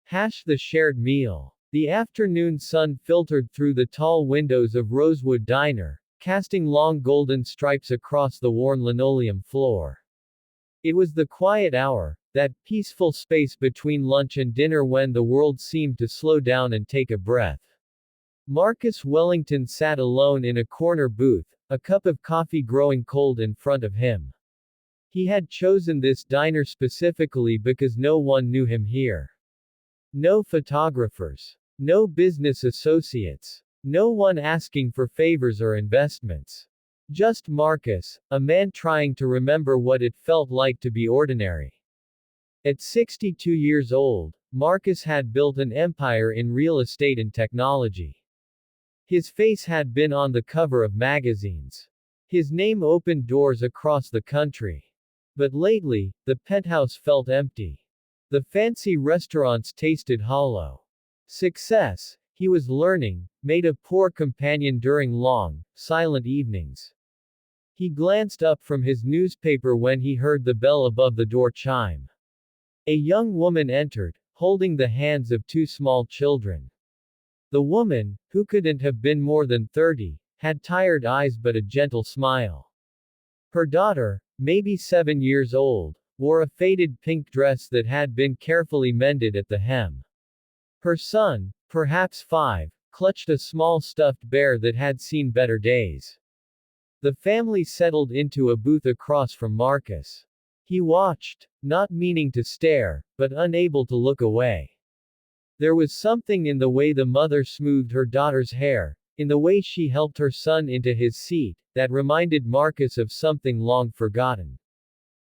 Hash the shared meal. The afternoon sun filtered through the tall windows of Rosewood Diner, casting long golden stripes across the worn linoleum floor. It was the quiet hour, that peaceful space between lunch and dinner when the world seemed to slow down and take a breath. Marcus Wellington sat alone in a corner booth, a cup of coffee growing cold in front of him. He had chosen this diner specifically because no one knew him here. No photographers. No business associates. No one asking for favors or investments. Just Marcus, a man trying to remember what it felt like to be ordinary. At 62 years old, Marcus had built an empire in real estate and technology. His face had been on the cover of magazines. His name opened doors across the country. But lately, the penthouse felt empty. The fancy restaurants tasted hollow. Success, he was learning, made a poor companion during long, silent evenings. He glanced up from his newspaper when he heard the bell above the door chime. A young woman entered, holding the hands of two small children. The woman, who couldn't have been more than 30, had tired eyes but a gentle smile. Her daughter, maybe 7 years old, wore a faded pink dress that had been carefully mended at the hem. Her son, perhaps 5, clutched a small stuffed bear that had seen better days. The family settled into a booth across from Marcus. He watched, not meaning to stare, but unable to look away. There was something in the way the mother smoothed her daughter's hair, in the way she helped her son into his seat, that reminded Marcus of something long forgotten.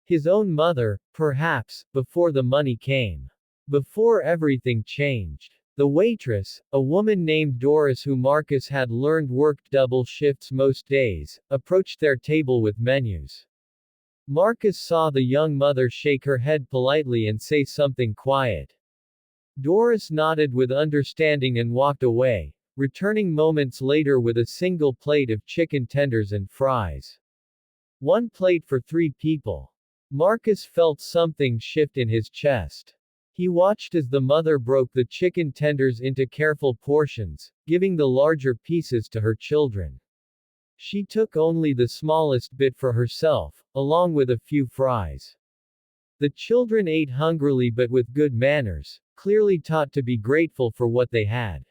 His own mother, perhaps, before the money came. Before everything changed. The waitress, a woman named Doris who Marcus had learned worked double shifts most days, approached their table with menus. Marcus saw the young mother shake her head politely and say something quiet. Doris nodded with understanding and walked away, returning moments later with a single plate of chicken tenders and fries. One plate for 3 people. Marcus felt something shift in his chest. He watched as the mother broke the chicken tenders into careful portions, giving the larger pieces to her children. She took only the smallest bit for herself, along with a few fries. The children ate hungrily but with good manners, clearly taught to be grateful for what they had.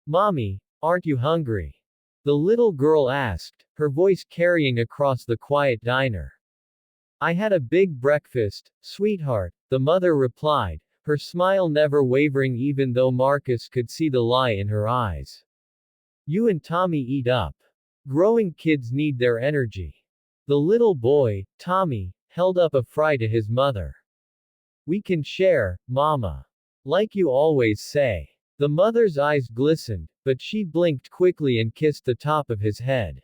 "Mommy, aren't you hungry?" the little girl asked, her voice carrying across the quiet diner. "I had a big breakfast, sweetheart," the mother replied, her smile never wavering even though Marcus could see the lie in her eyes. "You and Tommy eat up. Growing kids need their energy." The little boy, Tommy, held up a fry to his mother. "We can share, Mama. Like you always say." The mother's eyes glistened, but she blinked quickly and kissed the top of his head.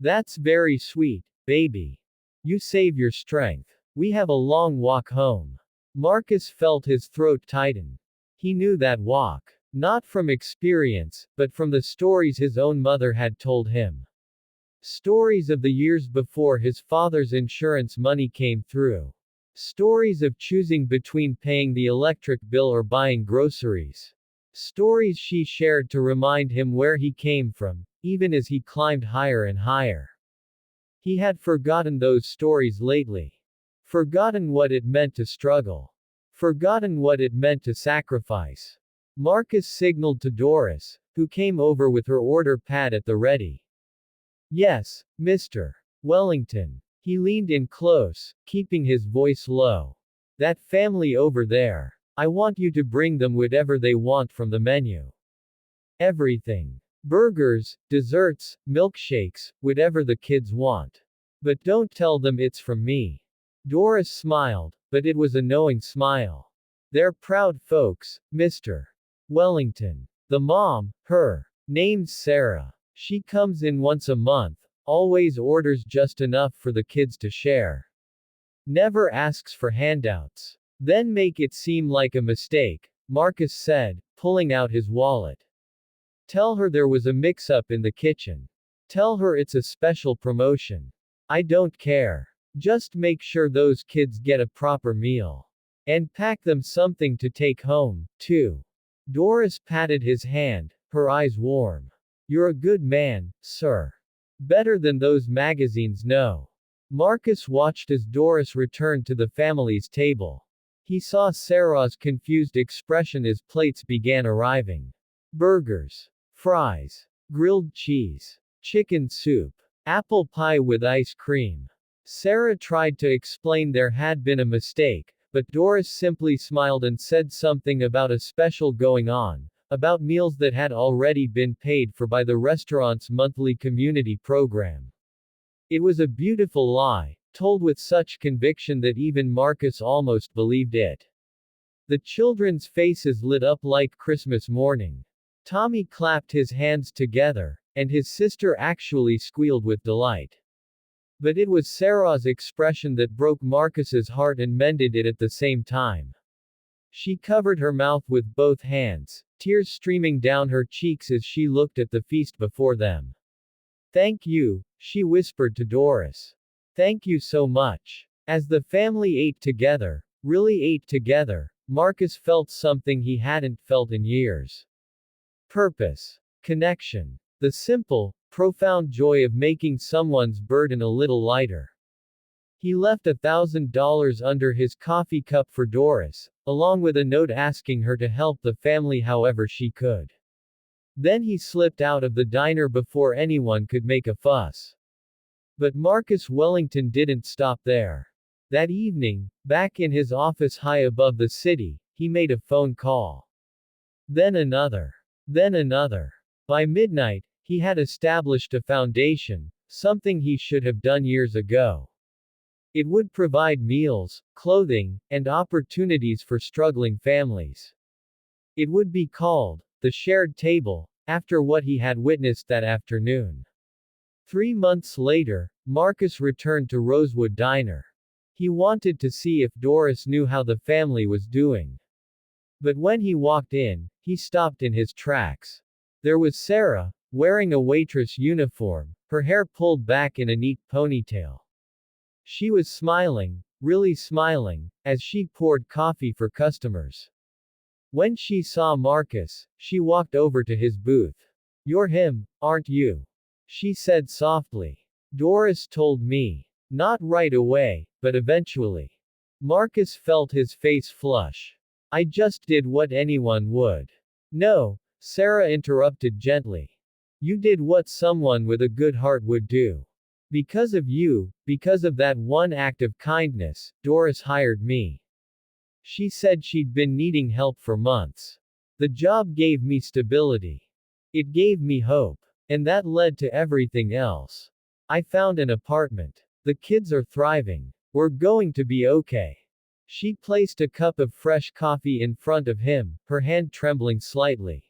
"That's very sweet, baby. You save your strength. We have a long walk home." Marcus felt his throat tighten. He knew that walk. Not from experience, but from the stories his own mother had told him. Stories of the years before his father's insurance money came through. Stories of choosing between paying the electric bill or buying groceries. Stories she shared to remind him where he came from, even as he climbed higher and higher. He had forgotten those stories lately. Forgotten what it meant to struggle. Forgotten what it meant to sacrifice. Marcus signaled to Doris, who came over with her order pad at the ready. "Yes, Mr. Wellington." He leaned in close, keeping his voice low. "That family over there. I want you to bring them whatever they want from the menu. Everything. Burgers, desserts, milkshakes, whatever the kids want. But don't tell them it's from me." Doris smiled, but it was a knowing smile. "They're proud folks, Mr. Wellington." The mom, her name's Sarah. She comes in once a month, always orders just enough for the kids to share. Never asks for handouts. "Then make it seem like a mistake," Marcus said, pulling out his wallet. "Tell her there was a mix-up in the kitchen. Tell her it's a special promotion. I don't care. Just make sure those kids get a proper meal. And pack them something to take home, too. Doris patted his hand, her eyes warm. You're a good man, sir. Better than those magazines, no. Marcus watched as Doris returned to the family's table. He saw Sarah's confused expression as plates began arriving. Burgers, fries, grilled cheese, chicken soup, apple pie with ice cream. Sarah tried to explain there had been a mistake, but Doris simply smiled and said something about a special going on, about meals that had already been paid for by the restaurant's monthly community program. It was a beautiful lie, told with such conviction that even Marcus almost believed it. The children's faces lit up like Christmas morning. Tommy clapped his hands together, and his sister actually squealed with delight. But it was Sarah's expression that broke Marcus's heart and mended it at the same time. She covered her mouth with both hands, tears streaming down her cheeks as she looked at the feast before them. Thank you, she whispered to Doris. Thank you so much. As the family ate together, really ate together, Marcus felt something he hadn't felt in years. Purpose. Connection. The simple, profound joy of making someone's burden a little lighter. He left $1,000 under his coffee cup for Doris, along with a note asking her to help the family however she could. Then he slipped out of the diner before anyone could make a fuss. But Marcus Wellington didn't stop there. That evening, back in his office high above the city, he made a phone call. Then another. Then another. By midnight, he had established a foundation, something he should have done years ago. It would provide meals, clothing, and opportunities for struggling families. It would be called the shared table, after what he had witnessed that afternoon. 3 months later, Marcus returned to Rosewood Diner. He wanted to see if Doris knew how the family was doing. But when he walked in, he stopped in his tracks. There was Sarah, wearing a waitress uniform, her hair pulled back in a neat ponytail. She was smiling, really smiling, as she poured coffee for customers. When she saw Marcus, she walked over to his booth. You're him, aren't you? She said softly. Doris told me. Not right away, but eventually. Marcus felt his face flush. I just did what anyone would. No, Sarah interrupted gently. You did what someone with a good heart would do. Because of you, because of that one act of kindness, Doris hired me. She said she'd been needing help for months. The job gave me stability. It gave me hope. And that led to everything else. I found an apartment. The kids are thriving. We're going to be okay. She placed a cup of fresh coffee in front of him, her hand trembling slightly.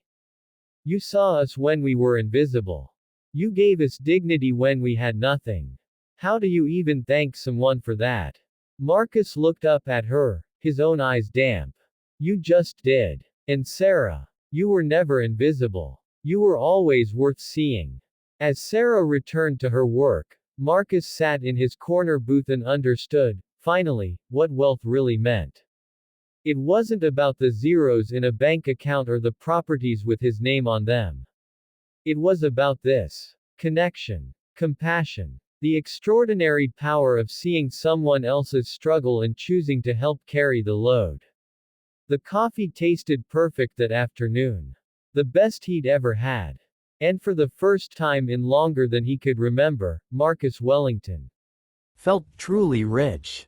You saw us when we were invisible. You gave us dignity when we had nothing. How do you even thank someone for that? Marcus looked up at her, his own eyes damp. You just did. And Sarah, you were never invisible. You were always worth seeing. As Sarah returned to her work, Marcus sat in his corner booth and understood, finally, what wealth really meant. It wasn't about the zeros in a bank account or the properties with his name on them. It was about this connection, compassion, the extraordinary power of seeing someone else's struggle and choosing to help carry the load. The coffee tasted perfect that afternoon. The best he'd ever had. And for the first time in longer than he could remember, Marcus Wellington felt truly rich.